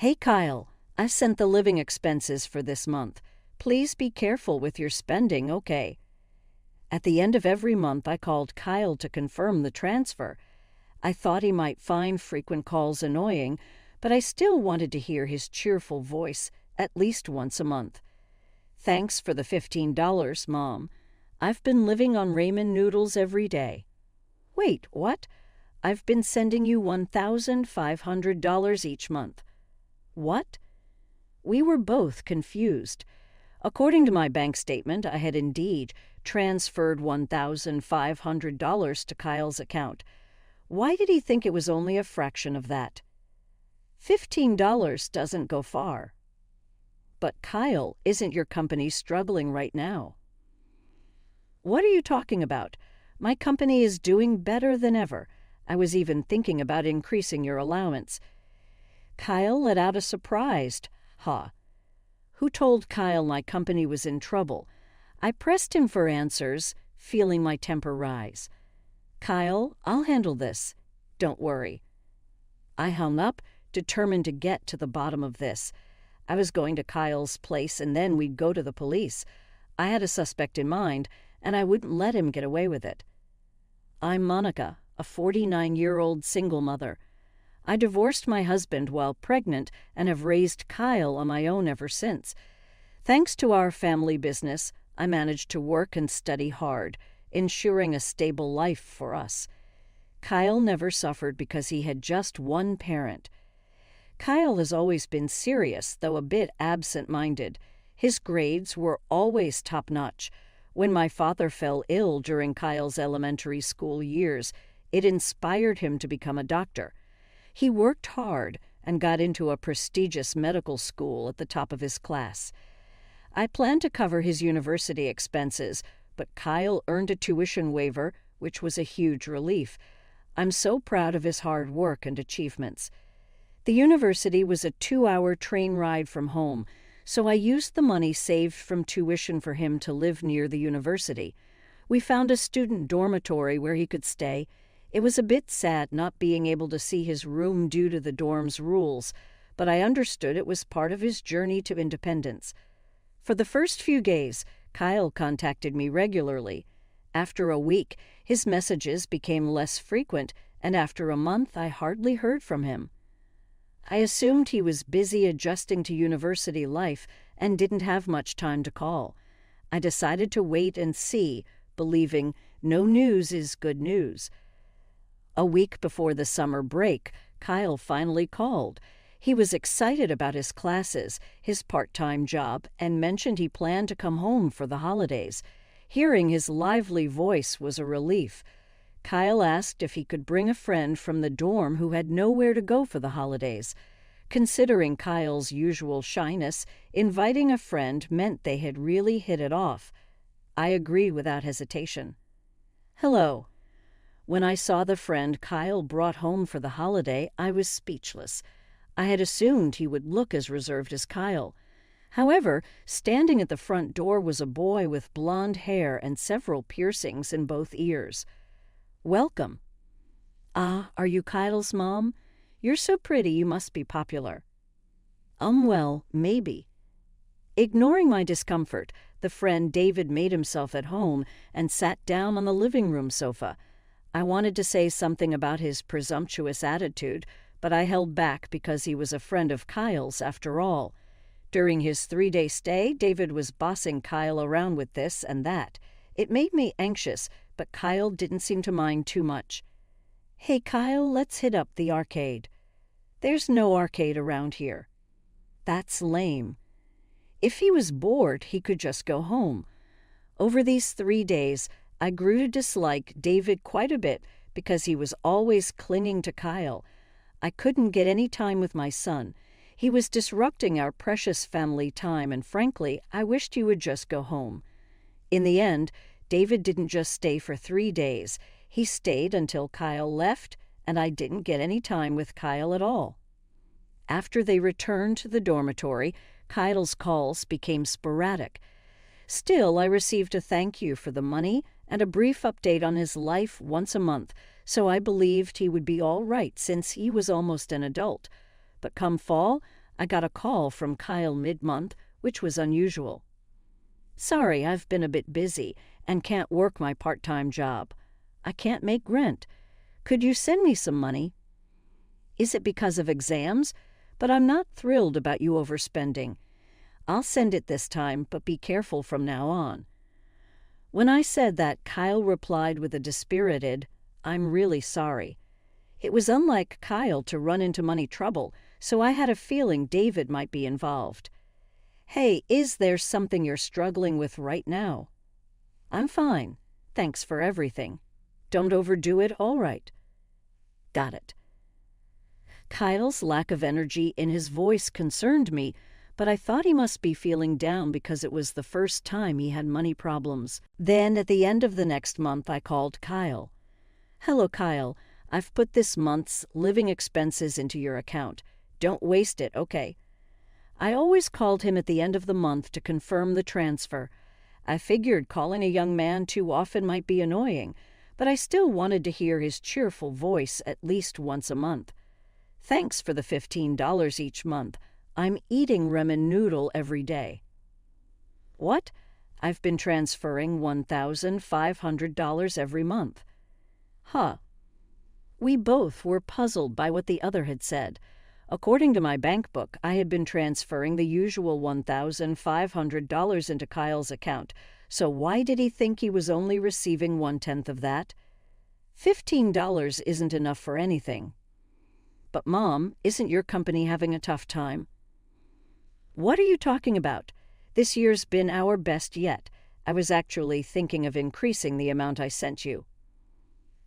Hey Kyle, I sent the living expenses for this month. Please be careful with your spending, okay? At the end of every month, I called Kyle to confirm the transfer. I thought he might find frequent calls annoying, but I still wanted to hear his cheerful voice at least once a month. Thanks for the $15, Mom. I've been living on ramen noodles every day. Wait, what? I've been sending you $1,500 each month. What? We were both confused. According to my bank statement, I had indeed transferred $1,500 to Kyle's account. Why did he think it was only a fraction of that? $15 doesn't go far. But Kyle, isn't your company struggling right now? What are you talking about? My company is doing better than ever. I was even thinking about increasing your allowance. Kyle let out a surprised, "Huh." Who told Kyle my company was in trouble? I pressed him for answers, feeling my temper rise. Kyle, I'll handle this. Don't worry. I hung up, determined to get to the bottom of this. I was going to Kyle's place and then we'd go to the police. I had a suspect in mind, and I wouldn't let him get away with it. I'm Monica, a 49-year-old single mother. I divorced my husband while pregnant and have raised Kyle on my own ever since. Thanks to our family business, I managed to work and study hard, ensuring a stable life for us. Kyle never suffered because he had just one parent. Kyle has always been serious, though a bit absent-minded. His grades were always top-notch. When my father fell ill during Kyle's elementary school years, it inspired him to become a doctor. He worked hard and got into a prestigious medical school at the top of his class. I planned to cover his university expenses, but Kyle earned a tuition waiver, which was a huge relief. I'm so proud of his hard work and achievements. The university was a 2-hour train ride from home, so I used the money saved from tuition for him to live near the university. We found a student dormitory where he could stay. It was a bit sad not being able to see his room due to the dorm's rules, but I understood it was part of his journey to independence. For the first few days, Kyle contacted me regularly. After a week, his messages became less frequent, and after a month, I hardly heard from him. I assumed he was busy adjusting to university life and didn't have much time to call. I decided to wait and see, believing no news is good news. A week before the summer break, Kyle finally called. He was excited about his classes, his part-time job, and mentioned he planned to come home for the holidays. Hearing his lively voice was a relief. Kyle asked if he could bring a friend from the dorm who had nowhere to go for the holidays. Considering Kyle's usual shyness, inviting a friend meant they had really hit it off. I agreed without hesitation. Hello. When I saw the friend Kyle brought home for the holiday, I was speechless. I had assumed he would look as reserved as Kyle. However, standing at the front door was a boy with blonde hair and several piercings in both ears. Welcome. Ah, are you Kyle's mom? You're so pretty you must be popular. Well, maybe. Ignoring my discomfort, the friend David made himself at home and sat down on the living room sofa. I wanted to say something about his presumptuous attitude, but I held back because he was a friend of Kyle's after all. During his 3-day stay, David was bossing Kyle around with this and that. It made me anxious, but Kyle didn't seem to mind too much. Hey Kyle, let's hit up the arcade. There's no arcade around here. That's lame. If he was bored, he could just go home. Over these 3 days, I grew to dislike David quite a bit because he was always clinging to Kyle. I couldn't get any time with my son. He was disrupting our precious family time, and frankly, I wished he would just go home. In the end, David didn't just stay for 3 days. He stayed until Kyle left, and I didn't get any time with Kyle at all. After they returned to the dormitory, Kyle's calls became sporadic. Still, I received a thank you for the money and a brief update on his life once a month, so I believed he would be all right since he was almost an adult. But come fall, I got a call from Kyle mid-month, which was unusual. "Sorry, I've been a bit busy and can't work my part-time job. I can't make rent. Could you send me some money?" "Is it because of exams? But I'm not thrilled about you overspending. I'll send it this time, but be careful from now on." When I said that, Kyle replied with a dispirited, "I'm really sorry." It was unlike Kyle to run into money trouble, so I had a feeling David might be involved. "Hey, is there something you're struggling with right now?" "I'm fine. Thanks for everything. Don't overdo it, all right." Got it. Kyle's lack of energy in his voice concerned me, but I thought he must be feeling down because it was the first time he had money problems. Then, at the end of the next month, I called Kyle. "Hello, Kyle. I've put this month's living expenses into your account. Don't waste it, okay?" I always called him at the end of the month to confirm the transfer. I figured calling a young man too often might be annoying, but I still wanted to hear his cheerful voice at least once a month. "Thanks for the $15 each month. I'm eating ramen noodle every day." "What?" "I've been transferring $1,500 every month." "Huh." We both were puzzled by what the other had said. According to my bank book, I had been transferring the usual $1,500 into Kyle's account, so why did he think he was only receiving 1/10 of that? $15 isn't enough for anything. "But Mom, isn't your company having a tough time?" "What are you talking about? This year's been our best yet. I was actually thinking of increasing the amount I sent you."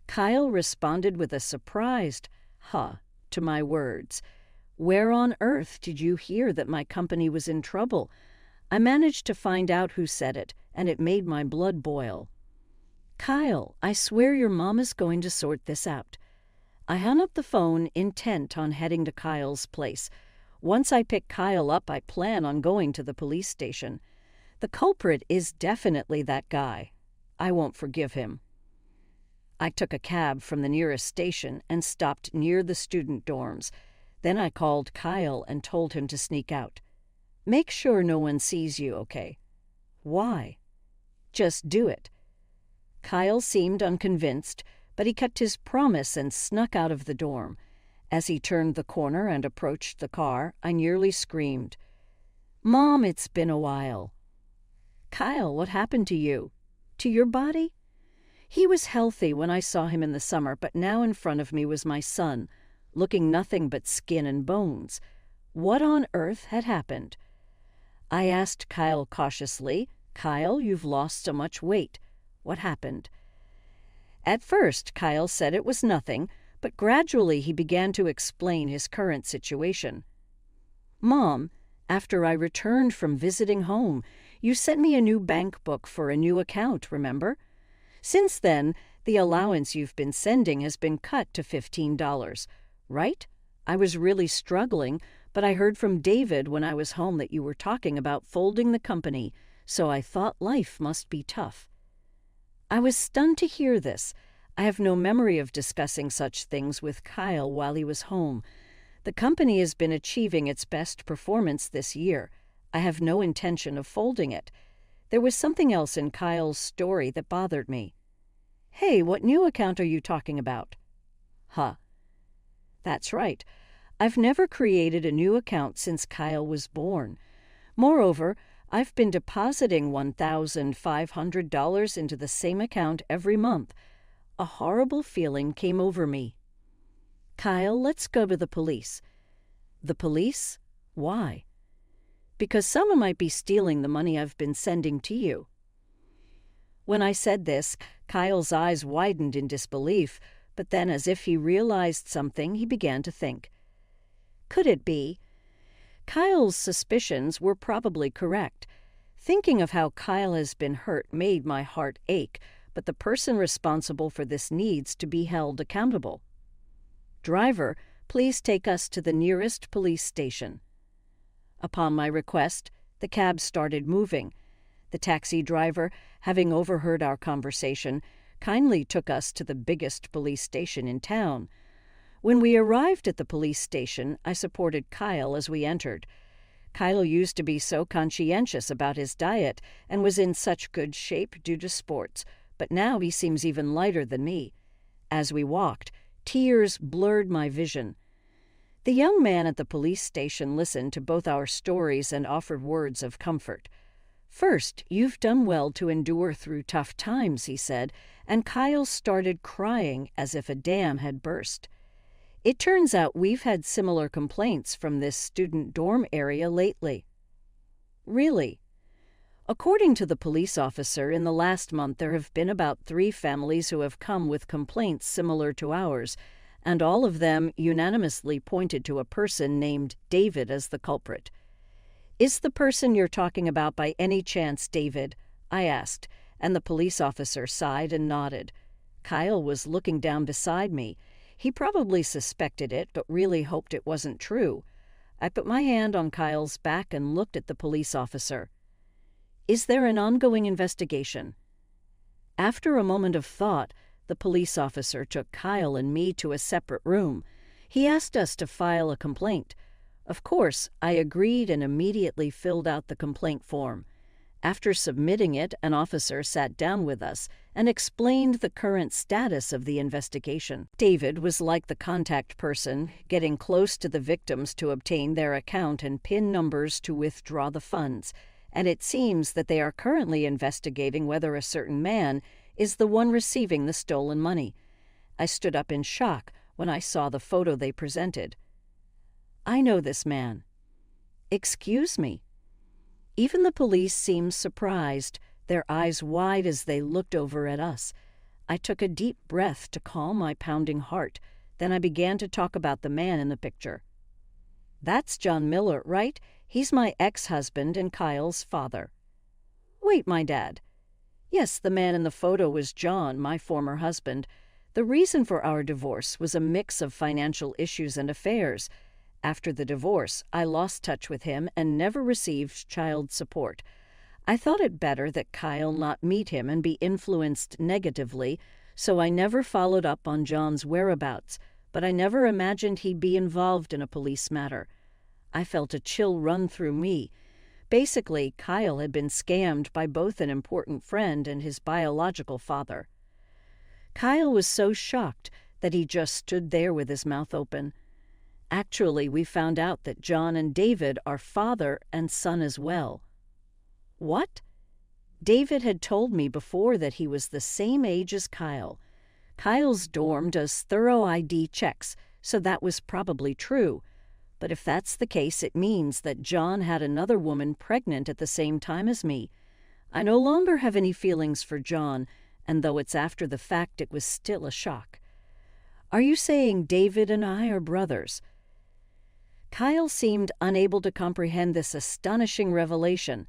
Kyle responded with a surprised, "Huh," to my words. "Where on earth did you hear that my company was in trouble?" I managed to find out who said it, and it made my blood boil. "Kyle, I swear your mom is going to sort this out." I hung up the phone, intent on heading to Kyle's place. Once I pick Kyle up, I plan on going to the police station. The culprit is definitely that guy. I won't forgive him. I took a cab from the nearest station and stopped near the student dorms. Then I called Kyle and told him to sneak out. "Make sure no one sees you, okay?" "Why?" "Just do it." Kyle seemed unconvinced, but he kept his promise and snuck out of the dorm. As he turned the corner and approached the car, I nearly screamed, "Mom, it's been a while." "Kyle, what happened to you? To your body?" He was healthy when I saw him in the summer, but now in front of me was my son, looking nothing but skin and bones. What on earth had happened? I asked Kyle cautiously, "Kyle, you've lost so much weight. What happened?" At first, Kyle said it was nothing, but gradually he began to explain his current situation. "Mom, after I returned from visiting home, you sent me a new bank book for a new account, remember? Since then, the allowance you've been sending has been cut to $15, right? I was really struggling, but I heard from David when I was home that you were talking about folding the company, so I thought life must be tough." I was stunned to hear this. I have no memory of discussing such things with Kyle while he was home. The company has been achieving its best performance this year. I have no intention of folding it. There was something else in Kyle's story that bothered me. "Hey, what new account are you talking about?" "Huh." That's right. I've never created a new account since Kyle was born. Moreover, I've been depositing $1,500 into the same account every month. A horrible feeling came over me. "Kyle, let's go to the police." "The police? Why?" "Because someone might be stealing the money I've been sending to you." When I said this, Kyle's eyes widened in disbelief, but then, as if he realized something, he began to think. Could it be? Kyle's suspicions were probably correct. Thinking of how Kyle has been hurt made my heart ache, but the person responsible for this needs to be held accountable. "Driver, please take us to the nearest police station." Upon my request, the cab started moving. The taxi driver, having overheard our conversation, kindly took us to the biggest police station in town. When we arrived at the police station, I supported Kyle as we entered. Kyle used to be so conscientious about his diet and was in such good shape due to sports, but now he seems even lighter than me. As we walked, tears blurred my vision. The young man at the police station listened to both our stories and offered words of comfort. "First, you've done well to endure through tough times," he said, and Kyle started crying as if a dam had burst. "It turns out we've had similar complaints from this student dorm area lately." "Really?" "According to the police officer, in the last month there have been about 3 families who have come with complaints similar to ours, and all of them unanimously pointed to a person named David as the culprit." "Is the person you're talking about by any chance David?" I asked, and the police officer sighed and nodded. Kyle was looking down beside me. He probably suspected it, but really hoped it wasn't true. I put my hand on Kyle's back and looked at the police officer. "Is there an ongoing investigation?" After a moment of thought, the police officer took Kyle and me to a separate room. He asked us to file a complaint. Of course, I agreed and immediately filled out the complaint form. After submitting it, an officer sat down with us and explained the current status of the investigation. David was like the contact person, getting close to the victims to obtain their account and PIN numbers to withdraw the funds, and it seems that they are currently investigating whether a certain man is the one receiving the stolen money. I stood up in shock when I saw the photo they presented. "I know this man." "Excuse me?" Even the police seemed surprised, their eyes wide as they looked over at us. I took a deep breath to calm my pounding heart. Then I began to talk about the man in the picture. "That's John Miller, right? He's my ex-husband and Kyle's father." "Wait, my dad?" "Yes, the man in the photo was John, my former husband. The reason for our divorce was a mix of financial issues and affairs. After the divorce, I lost touch with him and never received child support. I thought it better that Kyle not meet him and be influenced negatively, so I never followed up on John's whereabouts, but I never imagined he'd be involved in a police matter. I felt a chill run through me. Basically, Kyle had been scammed by both an important friend and his biological father." Kyle was so shocked that he just stood there with his mouth open. "Actually, we found out that John and David are father and son as well." "What?" David had told me before that he was the same age as Kyle. Kyle's dorm does thorough ID checks, so that was probably true. But if that's the case, it means that John had another woman pregnant at the same time as me. I no longer have any feelings for John, and though it's after the fact, it was still a shock. "Are you saying David and I are brothers?" Kyle seemed unable to comprehend this astonishing revelation.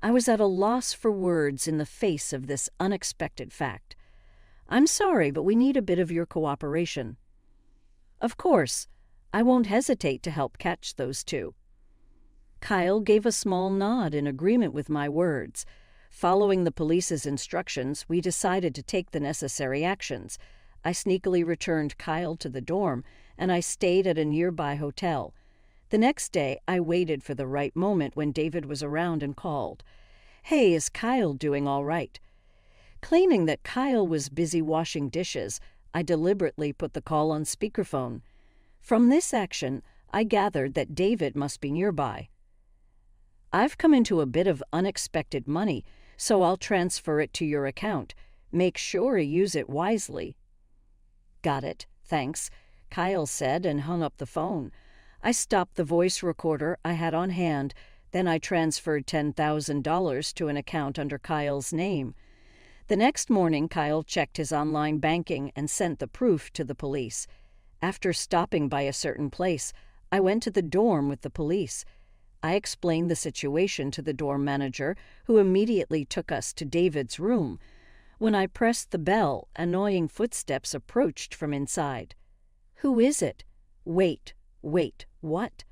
I was at a loss for words in the face of this unexpected fact. "I'm sorry, but we need a bit of your cooperation." "Of course. I won't hesitate to help catch those 2. Kyle gave a small nod in agreement with my words. Following the police's instructions, we decided to take the necessary actions. I sneakily returned Kyle to the dorm, and I stayed at a nearby hotel. The next day, I waited for the right moment when David was around and called. "Hey, is Kyle doing all right?" Claiming that Kyle was busy washing dishes, I deliberately put the call on speakerphone. From this action, I gathered that David must be nearby. "I've come into a bit of unexpected money, so I'll transfer it to your account. Make sure you use it wisely." "Got it, thanks," Kyle said and hung up the phone. I stopped the voice recorder I had on hand, then I transferred $10,000 to an account under Kyle's name. The next morning, Kyle checked his online banking and sent the proof to the police. After stopping by a certain place, I went to the dorm with the police. I explained the situation to the dorm manager, who immediately took us to David's room. When I pressed the bell, annoying footsteps approached from inside. "Who is it?" Wait, what?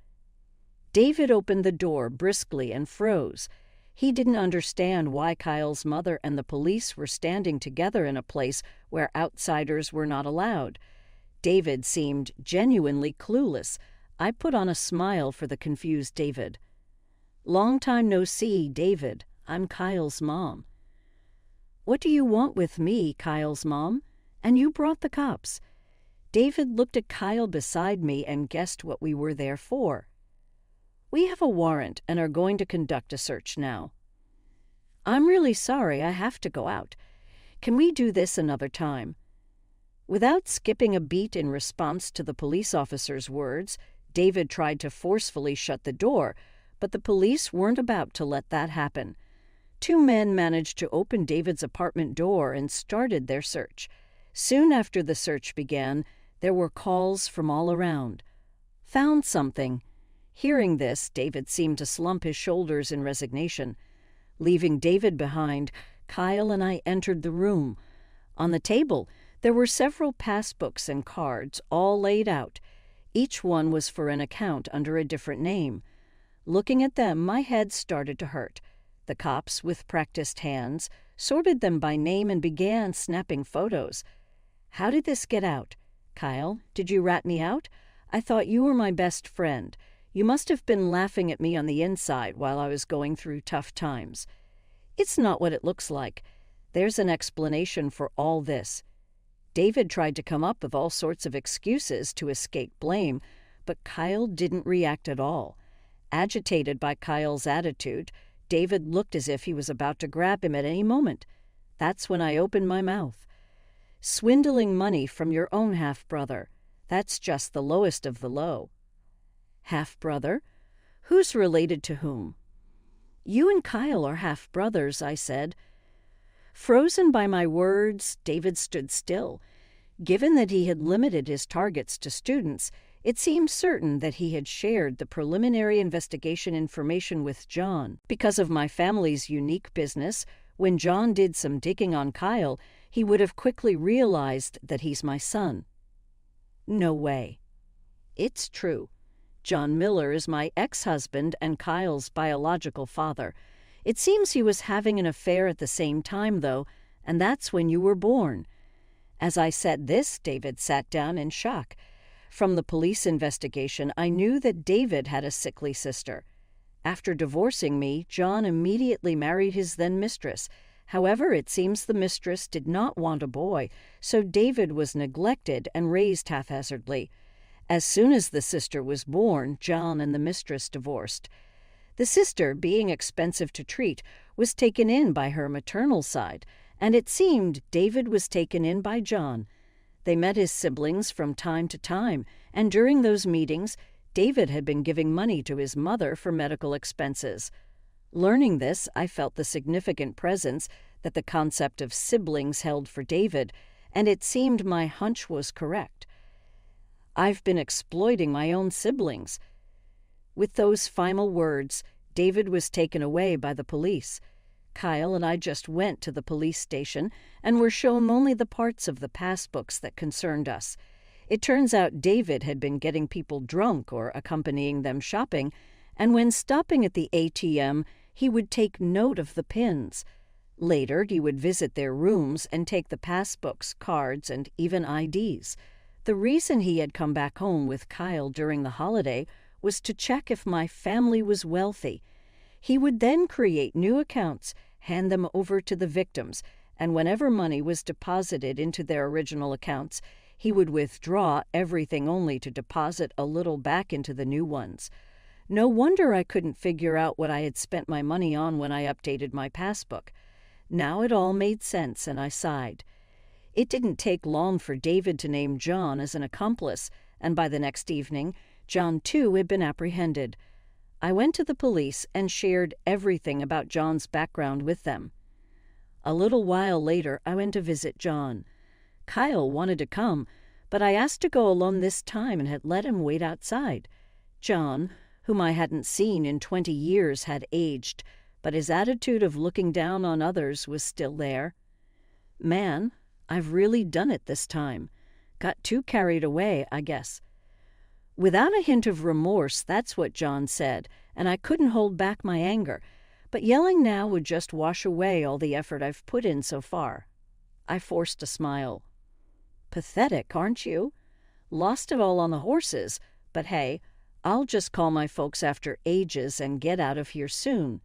David opened the door briskly and froze. He didn't understand why Kyle's mother and the police were standing together in a place where outsiders were not allowed. David seemed genuinely clueless. I put on a smile for the confused David. "Long time no see, David. I'm Kyle's mom." "What do you want with me, Kyle's mom? And you brought the cops." David looked at Kyle beside me and guessed what we were there for. "We have a warrant and are going to conduct a search now." "I'm really sorry, I have to go out. Can we do this another time?" Without skipping a beat in response to the police officer's words, David tried to forcefully shut the door, but the police weren't about to let that happen. Two men managed to open David's apartment door and started their search. Soon after the search began, there were calls from all around. "Found something." Hearing this, David seemed to slump his shoulders in resignation. Leaving David behind, Kyle and I entered the room. On the table, there were several passbooks and cards, all laid out. Each one was for an account under a different name. Looking at them, my head started to hurt. The cops, with practiced hands, sorted them by name and began snapping photos. "How did this get out? Kyle, did you rat me out? I thought you were my best friend. You must have been laughing at me on the inside while I was going through tough times." "It's not what it looks like. There's an explanation for all this." David tried to come up with all sorts of excuses to escape blame, but Kyle didn't react at all. Agitated by Kyle's attitude, David looked as if he was about to grab him at any moment. That's when I opened my mouth. "Swindling money from your own half-brother. That's just the lowest of the low." "Half-brother? Who's related to whom?" "You and Kyle are half-brothers," I said. Frozen by my words, David stood still. Given that he had limited his targets to students, it seemed certain that he had shared the preliminary investigation information with John. Because of my family's unique business, when John did some digging on Kyle, he would have quickly realized that he's my son. "No way." "It's true. John Miller is my ex-husband and Kyle's biological father. It seems he was having an affair at the same time, though, and that's when you were born." As I said this, David sat down in shock. From the police investigation, I knew that David had a sickly sister. After divorcing me, John immediately married his then-mistress. However, it seems the mistress did not want a boy, so David was neglected and raised haphazardly. As soon as the sister was born, John and the mistress divorced. The sister, being expensive to treat, was taken in by her maternal side, and it seemed David was taken in by John. They met his siblings from time to time, and during those meetings, David had been giving money to his mother for medical expenses. Learning this, I felt the significant presence that the concept of siblings held for David, and it seemed my hunch was correct. "I've been exploiting my own siblings." With those final words, David was taken away by the police. Kyle and I just went to the police station and were shown only the parts of the passbooks that concerned us. It turns out David had been getting people drunk or accompanying them shopping, and when stopping at the ATM, he would take note of the pins. Later, he would visit their rooms and take the passbooks, cards, and even IDs. The reason he had come back home with Kyle during the holiday was to check if my family was wealthy. He would then create new accounts, hand them over to the victims, and whenever money was deposited into their original accounts, he would withdraw everything only to deposit a little back into the new ones. No wonder I couldn't figure out what I had spent my money on when I updated my passbook. Now it all made sense, and I sighed. It didn't take long for David to name John as an accomplice, and by the next evening, John too had been apprehended. I went to the police and shared everything about John's background with them. A little while later, I went to visit John. Kyle wanted to come, but I asked to go alone this time and had let him wait outside. John, whom I hadn't seen in 20 years, had aged, but his attitude of looking down on others was still there. "Man, I've really done it this time. Got too carried away, I guess." Without a hint of remorse, that's what John said, and I couldn't hold back my anger. But yelling now would just wash away all the effort I've put in so far. I forced a smile. "Pathetic, aren't you? Lost it all on the horses, but hey, I'll just call my folks after ages and get out of here soon."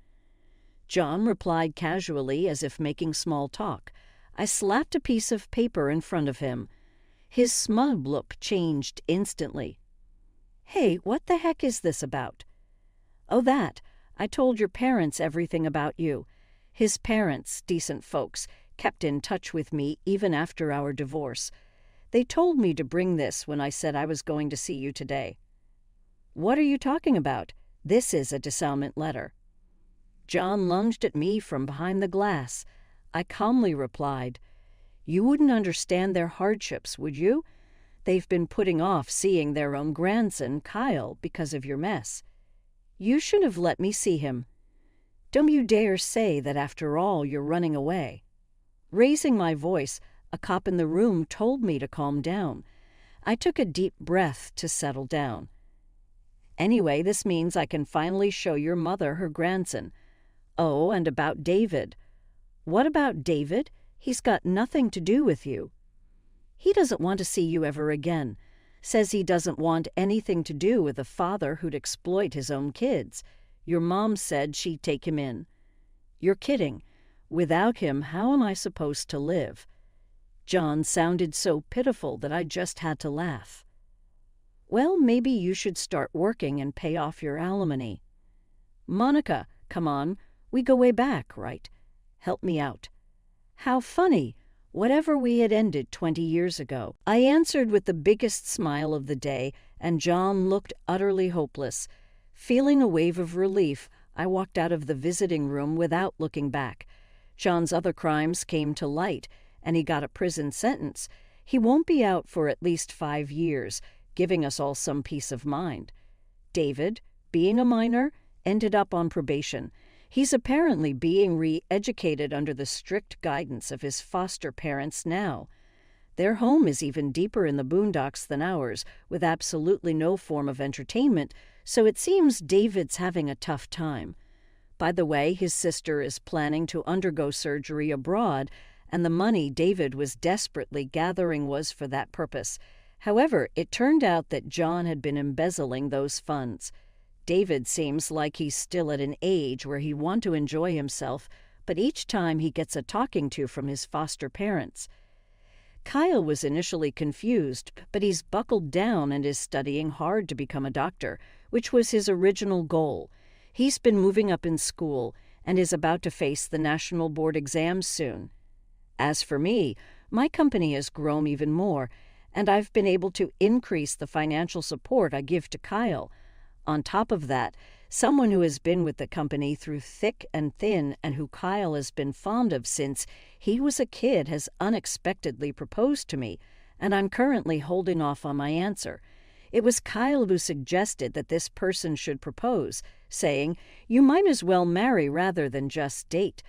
John replied casually as if making small talk. I slapped a piece of paper in front of him. His smug look changed instantly. "Hey, what the heck is this about?" "Oh, that. I told your parents everything about you." His parents, decent folks, kept in touch with me even after our divorce. "They told me to bring this when I said I was going to see you today." "What are you talking about? This is a disavowal letter." John lunged at me from behind the glass. I calmly replied, "You wouldn't understand their hardships, would you? They've been putting off seeing their own grandson, Kyle, because of your mess. You should have let me see him. Don't you dare say that after all you're running away." Raising my voice, a cop in the room told me to calm down. I took a deep breath to settle down. "Anyway, this means I can finally show your mother her grandson. Oh, and about David." "What about David? He's got nothing to do with you." "He doesn't want to see you ever again. Says he doesn't want anything to do with a father who'd exploit his own kids. Your mom said she'd take him in." "You're kidding. Without him, how am I supposed to live?" John sounded so pitiful that I just had to laugh. "Well, maybe you should start working and pay off your alimony." "Monica, come on. We go way back, right? Help me out." "How funny. Whatever we had ended 20 years ago." I answered with the biggest smile of the day, and John looked utterly hopeless. Feeling a wave of relief, I walked out of the visiting room without looking back. John's other crimes came to light, and he got a prison sentence. He won't be out for at least 5 years, giving us all some peace of mind. David, being a minor, ended up on probation. He's apparently being re-educated under the strict guidance of his foster parents now. Their home is even deeper in the boondocks than ours, with absolutely no form of entertainment, so it seems David's having a tough time. By the way, his sister is planning to undergo surgery abroad, and the money David was desperately gathering was for that purpose. However, it turned out that John had been embezzling those funds. David seems like he's still at an age where he wants to enjoy himself, but each time he gets a talking to from his foster parents. Kyle was initially confused, but he's buckled down and is studying hard to become a doctor, which was his original goal. He's been moving up in school and is about to face the national board exams soon. As for me, my company has grown even more, and I've been able to increase the financial support I give to Kyle. On top of that, someone who has been with the company through thick and thin and who Kyle has been fond of since he was a kid has unexpectedly proposed to me, and I'm currently holding off on my answer. It was Kyle who suggested that this person should propose, saying, "You might as well marry rather than just date."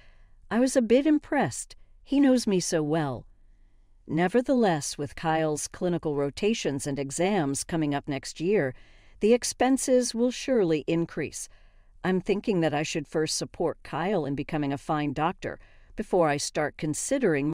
I was a bit impressed. He knows me so well. Nevertheless, with Kyle's clinical rotations and exams coming up next year, the expenses will surely increase. I'm thinking that I should first support Kyle in becoming a fine doctor before I start considering